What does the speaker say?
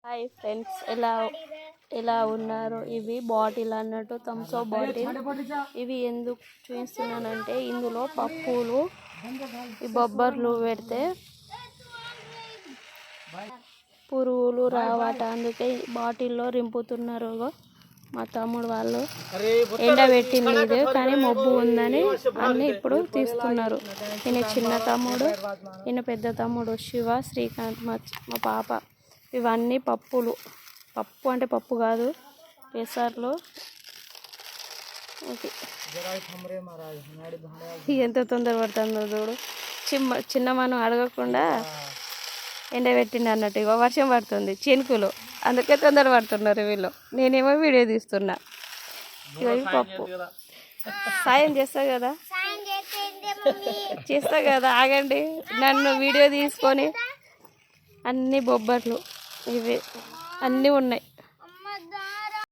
Hi friends, ఎలా ఉన్నారు? ఇవి బాటిల్ అన్నట్టు థమ్స్ అప్ బాటిల్. ఇవి ఎందుకు చూపిస్తున్నానంటే ఇందులో పప్పులు ఈ బొబ్బర్లు పెడితే పురుగులు రావట, అందుకే బాటిల్లో రింపుతున్నారు. మా తమ్ముడు వాళ్ళు ఎండబెట్టింది ఇది, కానీ మబ్బు ఉందని అన్ని ఇప్పుడు తీస్తున్నారు. ఈయన చిన్న తమ్ముడు, ఈయన పెద్ద తమ్ముడు శివ, శ్రీకాంత్, మా పాప. ఇవన్నీ పప్పులు. పప్పు అంటే పప్పు కాదు, పెసర్లు. ఎంత తొందర పడుతుందో చూడు. చిన్న మనం అడగకుండా ఎండబెట్టింది అన్నట్టు. ఇగో వర్షం పడుతుంది, చినుకులు, అందుకే తొందర పడుతున్నారు వీళ్ళు. నేనేమో వీడియో తీస్తున్నా. ఇగో పప్పు సాయం చేస్తా కదా, ఆగండి. నన్ను వీడియో తీసుకొని అన్ని బొబ్బర్లు ఇవి అన్నీ ఉన్నాయి.